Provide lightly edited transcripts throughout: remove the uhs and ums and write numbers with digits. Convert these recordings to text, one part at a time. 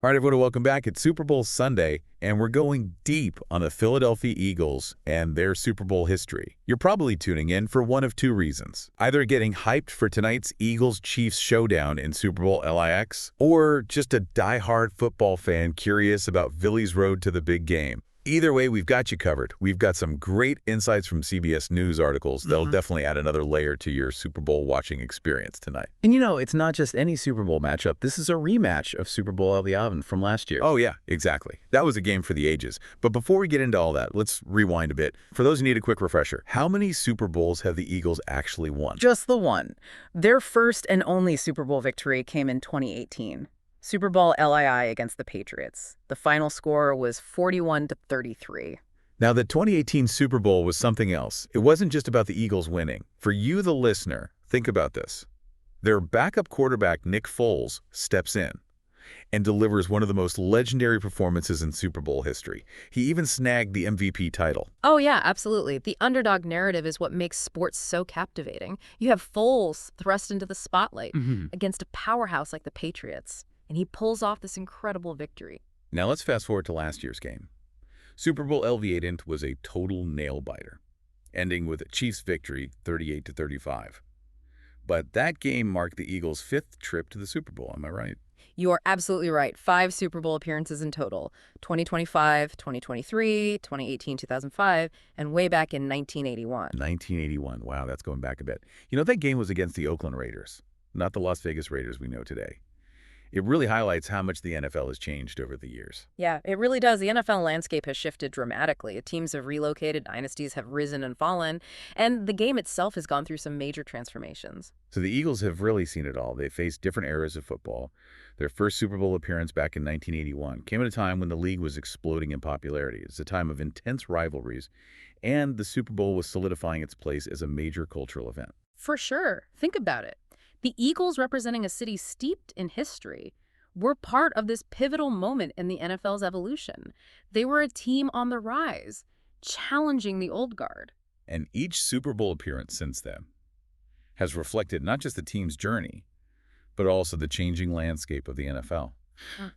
All right, everyone, welcome back. It's Super Bowl Sunday, and we're going deep on the Philadelphia Eagles and their Super Bowl history. You're probably tuning in for one of two reasons. Either getting hyped for tonight's Eagles-Chiefs showdown in Super Bowl LIX, or just a die-hard football fan curious about Philly's road to the big game. Either way, we've got you covered. We've got some great insights from CBS News articles that'll definitely add another layer to your Super Bowl watching experience tonight. And it's not just any Super Bowl matchup. This is a rematch of Super Bowl LIX from last year. Oh, yeah, exactly. That was a game for the ages. But before we get into all that, let's rewind a bit. For those who need a quick refresher, how many Super Bowls have the Eagles actually won? Just the one. Their first and only Super Bowl victory came in 2018. Super Bowl LII against the Patriots. The final score was 41-33. Now, the 2018 Super Bowl was something else. It wasn't just about the Eagles winning. For you, the listener, think about this. Their backup quarterback, Nick Foles, steps in and delivers one of the most legendary performances in Super Bowl history. He even snagged the MVP title. Oh, yeah, absolutely. The underdog narrative is what makes sports so captivating. You have Foles thrust into the spotlight against a powerhouse like the Patriots, and he pulls off this incredible victory. Now let's fast forward to last year's game. Super Bowl LIX was a total nail-biter, ending with a Chiefs victory 38-35. But that game marked the Eagles' fifth trip to the Super Bowl, am I right? You are absolutely right. 5 Super Bowl appearances in total. 2025, 2023, 2018, 2005, and way back in 1981. 1981. Wow, that's going back a bit. You know, that game was against the Oakland Raiders, not the Las Vegas Raiders we know today. It really highlights how much the NFL has changed over the years. Yeah, it really does. The NFL landscape has shifted dramatically. Teams have relocated, dynasties have risen and fallen, and the game itself has gone through some major transformations. So the Eagles have really seen it all. They faced different eras of football. Their first Super Bowl appearance back in 1981 came at a time when the league was exploding in popularity. It's a time of intense rivalries, and the Super Bowl was solidifying its place as a major cultural event. For sure. Think about it. The Eagles, representing a city steeped in history, were part of this pivotal moment in the NFL's evolution. They were a team on the rise, challenging the old guard. And each Super Bowl appearance since then has reflected not just the team's journey, but also the changing landscape of the NFL.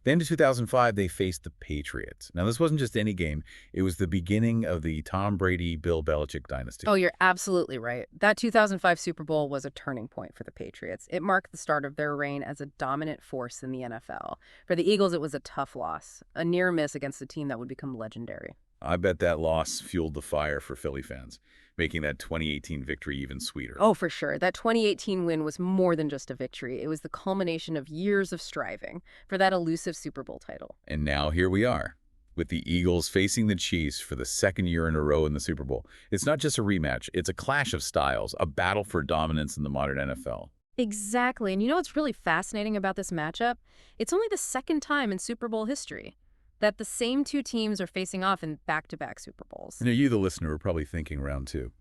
Then in 2005, they faced the Patriots. Now, this wasn't just any game. It was the beginning of the Tom Brady-Bill Belichick dynasty. Oh, you're absolutely right. That 2005 Super Bowl was a turning point for the Patriots. It marked the start of their reign as a dominant force in the NFL. For the Eagles, it was a tough loss, a near miss against a team that would become legendary. I bet that loss fueled the fire for Philly fans, making that 2018 victory even sweeter. Oh, for sure. That 2018 win was more than just a victory. It was the culmination of years of striving for that elusive Super Bowl title. And now here we are, with the Eagles facing the Chiefs for the second year in a row in the Super Bowl. It's not just a rematch. It's a clash of styles, a battle for dominance in the modern NFL. Exactly. And you know what's really fascinating about this matchup? It's only the second time in Super Bowl history that the same two teams are facing off in back-to-back Super Bowls. And you, the listener, are probably thinking round two.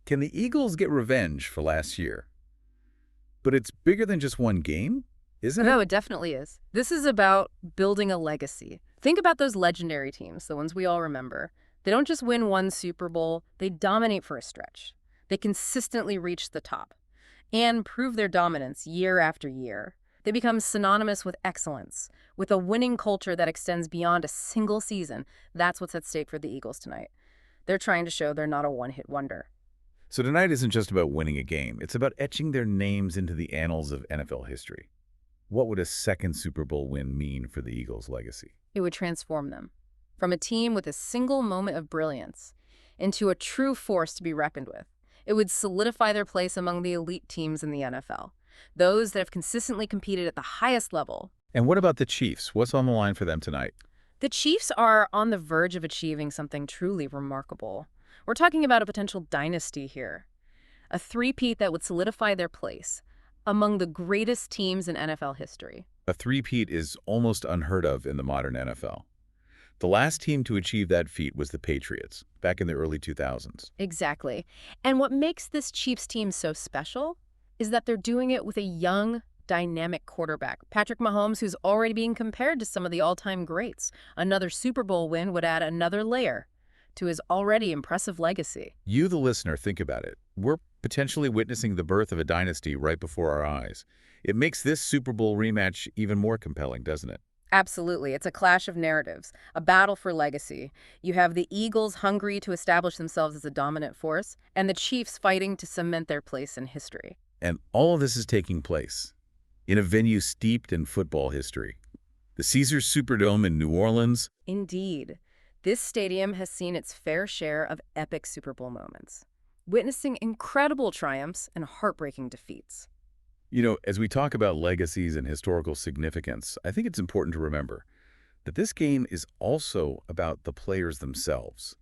Can the Eagles get revenge for last year? But it's bigger than just one game, isn't it? No, it definitely is. This is about building a legacy. Think about those legendary teams, the ones we all remember. They don't just win one Super Bowl, they dominate for a stretch. They consistently reach the top and prove their dominance year after year. They become synonymous with excellence, with a winning culture that extends beyond a single season. That's what's at stake for the Eagles tonight. They're trying to show they're not a one-hit wonder. So tonight isn't just about winning a game. It's about etching their names into the annals of NFL history. What would a second Super Bowl win mean for the Eagles' legacy? It would transform them from a team with a single moment of brilliance into a true force to be reckoned with. It would solidify their place among the elite teams in the NFL, those that have consistently competed at the highest level. And what about the Chiefs? What's on the line for them tonight? The Chiefs are on the verge of achieving something truly remarkable. We're talking about a potential dynasty here, a three-peat that would solidify their place among the greatest teams in NFL history. A three-peat is almost unheard of in the modern NFL. The last team to achieve that feat was the Patriots, back in the early 2000s. Exactly. And what makes this Chiefs team so special is that they're doing it with a young, dynamic quarterback, Patrick Mahomes, who's already being compared to some of the all-time greats. Another Super Bowl win would add another layer to his already impressive legacy. You, the listener, think about it. We're potentially witnessing the birth of a dynasty right before our eyes. It makes this Super Bowl rematch even more compelling, doesn't it? Absolutely. It's a clash of narratives, a battle for legacy. You have the Eagles hungry to establish themselves as a dominant force, and the Chiefs fighting to cement their place in history. And all of this is taking place in a venue steeped in football history. The Caesars Superdome in New Orleans. Indeed. This stadium has seen its fair share of epic Super Bowl moments, witnessing incredible triumphs and heartbreaking defeats. You know, as we talk about legacies and historical significance, I think it's important to remember that this game is also about the players themselves.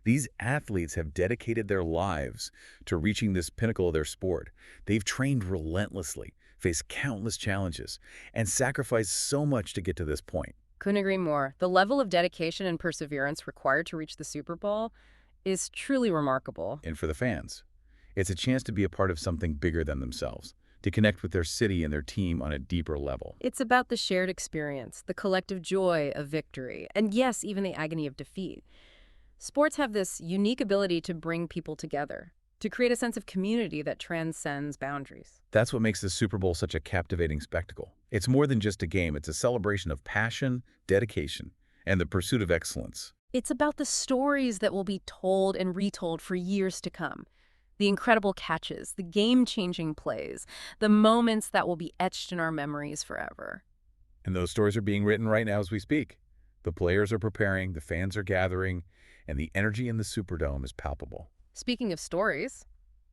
These athletes have dedicated their lives to reaching this pinnacle of their sport. They've trained relentlessly, faced countless challenges, and sacrificed so much to get to this point. Couldn't agree more. The level of dedication and perseverance required to reach the Super Bowl is truly remarkable. And for the fans, it's a chance to be a part of something bigger than themselves, to connect with their city and their team on a deeper level. It's about the shared experience, the collective joy of victory, and yes, even the agony of defeat. Sports have this unique ability to bring people together, to create a sense of community that transcends boundaries. That's what makes the Super Bowl such a captivating spectacle. It's more than just a game. It's a celebration of passion, dedication, and the pursuit of excellence. It's about the stories that will be told and retold for years to come. The incredible catches, the game-changing plays, the moments that will be etched in our memories forever. And those stories are being written right now as we speak. The players are preparing, the fans are gathering, and the energy in the Superdome is palpable. Speaking of stories,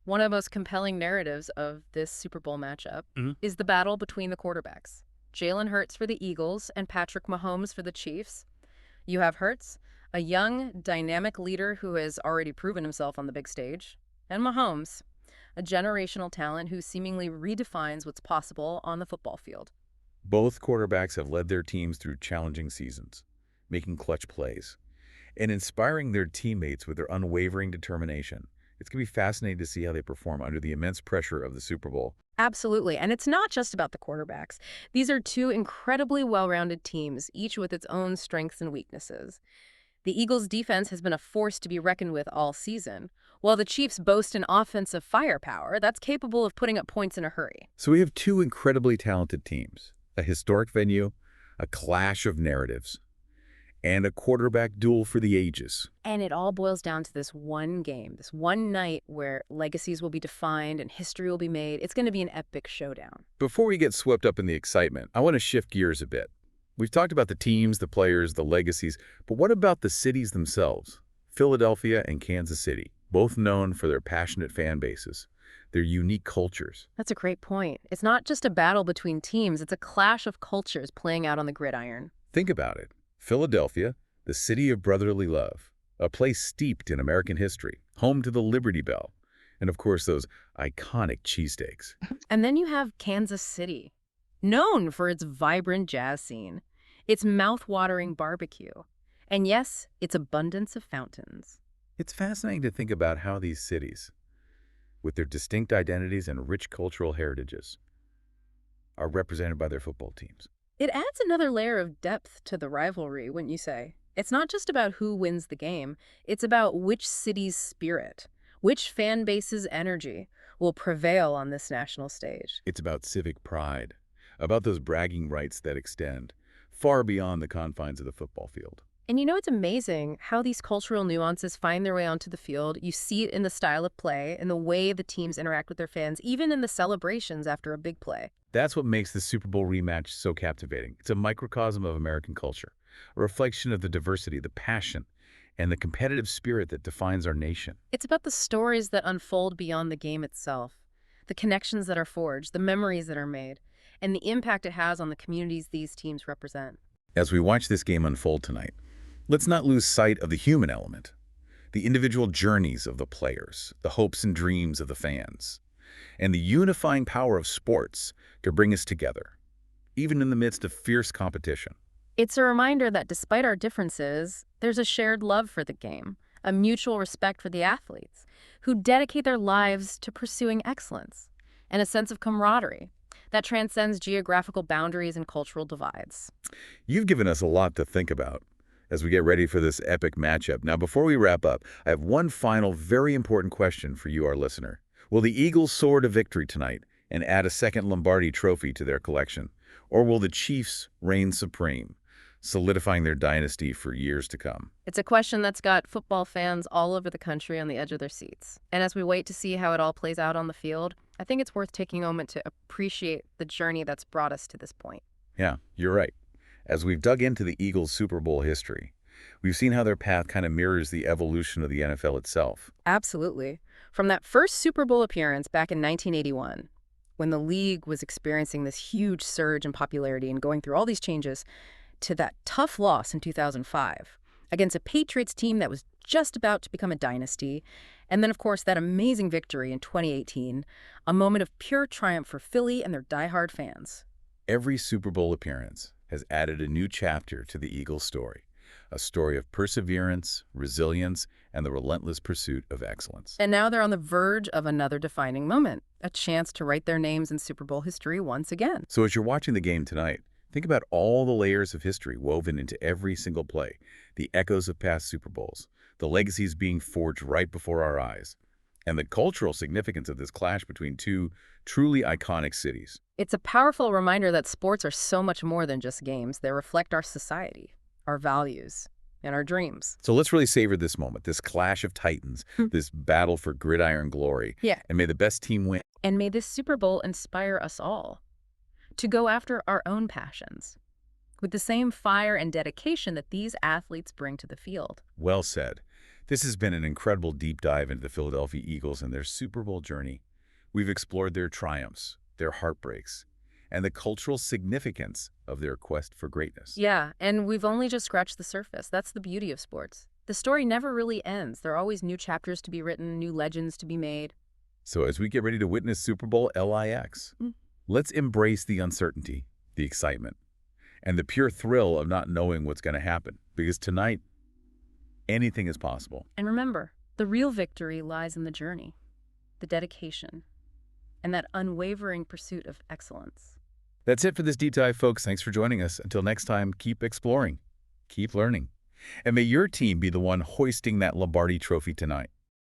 one of the most compelling narratives of this Super Bowl matchup is the battle between the quarterbacks. Jalen Hurts for the Eagles and Patrick Mahomes for the Chiefs. You have Hurts, a young, dynamic leader who has already proven himself on the big stage, and Mahomes, a generational talent who seemingly redefines what's possible on the football field. Both quarterbacks have led their teams through challenging seasons, making clutch plays, and inspiring their teammates with their unwavering determination. It's going to be fascinating to see how they perform under the immense pressure of the Super Bowl. Absolutely, and it's not just about the quarterbacks. These are two incredibly well-rounded teams, each with its own strengths and weaknesses. The Eagles' defense has been a force to be reckoned with all season, while the Chiefs boast an offensive firepower that's capable of putting up points in a hurry. So we have two incredibly talented teams, a historic venue, a clash of narratives, and a quarterback duel for the ages. And it all boils down to this one game, this one night where legacies will be defined and history will be made. It's going to be an epic showdown. Before we get swept up in the excitement, I want to shift gears a bit. We've talked about the teams, the players, the legacies, but what about the cities themselves? Philadelphia and Kansas City, both known for their passionate fan bases, their unique cultures. That's a great point. It's not just a battle between teams, it's a clash of cultures playing out on the gridiron. Think about it. Philadelphia, the city of brotherly love, a place steeped in American history, home to the Liberty Bell, and of course those iconic cheesesteaks. And then you have Kansas City, known for its vibrant jazz scene, its mouth-watering barbecue, and yes, its abundance of fountains. It's fascinating to think about how these cities, with their distinct identities and rich cultural heritages, are represented by their football teams. It adds another layer of depth to the rivalry, wouldn't you say? It's not just about who wins the game, it's about which city's spirit, which fan base's energy will prevail on this national stage. It's about civic pride, about those bragging rights that extend far beyond the confines of the football field. And you know, it's amazing how these cultural nuances find their way onto the field. You see it in the style of play, in the way the teams interact with their fans, even in the celebrations after a big play. That's what makes the Super Bowl rematch so captivating. It's a microcosm of American culture, a reflection of the diversity, the passion, and the competitive spirit that defines our nation. It's about the stories that unfold beyond the game itself, the connections that are forged, the memories that are made, and the impact it has on the communities these teams represent. As we watch this game unfold tonight, let's not lose sight of the human element, the individual journeys of the players, the hopes and dreams of the fans, and the unifying power of sports to bring us together, even in the midst of fierce competition. It's a reminder that despite our differences, there's a shared love for the game, a mutual respect for the athletes, who dedicate their lives to pursuing excellence, and a sense of camaraderie that transcends geographical boundaries and cultural divides. You've given us a lot to think about as we get ready for this epic matchup. Now, before we wrap up, I have one final very important question for you, our listener. Will the Eagles soar to victory tonight and add a second Lombardi trophy to their collection? Or will the Chiefs reign supreme, solidifying their dynasty for years to come. It's a question that's got football fans all over the country on the edge of their seats. And as we wait to see how it all plays out on the field, I think it's worth taking a moment to appreciate the journey that's brought us to this point. Yeah, you're right. As we've dug into the Eagles' Super Bowl history, we've seen how their path kind of mirrors the evolution of the NFL itself. Absolutely. From that first Super Bowl appearance back in 1981, when the league was experiencing this huge surge in popularity and going through all these changes, to that tough loss in 2005 against a Patriots team that was just about to become a dynasty, and then, of course, that amazing victory in 2018, a moment of pure triumph for Philly and their diehard fans. Every Super Bowl appearance has added a new chapter to the Eagles' story, a story of perseverance, resilience, and the relentless pursuit of excellence. And now they're on the verge of another defining moment, a chance to write their names in Super Bowl history once again. So as you're watching the game tonight, think about all the layers of history woven into every single play, the echoes of past Super Bowls, the legacies being forged right before our eyes, and the cultural significance of this clash between two truly iconic cities. It's a powerful reminder that sports are so much more than just games. They reflect our society, our values, and our dreams. So let's really savor this moment, this clash of titans, this battle for gridiron glory. Yeah. And may the best team win. And may this Super Bowl inspire us all to go after our own passions with the same fire and dedication that these athletes bring to the field. Well said. This has been an incredible deep dive into the Philadelphia Eagles and their Super Bowl journey. We've explored their triumphs, their heartbreaks, and the cultural significance of their quest for greatness. Yeah, and we've only just scratched the surface. That's the beauty of sports. The story never really ends. There are always new chapters to be written, new legends to be made. So as we get ready to witness Super Bowl LIX, let's embrace the uncertainty, the excitement, and the pure thrill of not knowing what's going to happen. Because tonight, anything is possible. And remember, the real victory lies in the journey, the dedication, and that unwavering pursuit of excellence. That's it for this deep dive, folks. Thanks for joining us. Until next time, keep exploring, keep learning, and may your team be the one hoisting that Lombardi trophy tonight.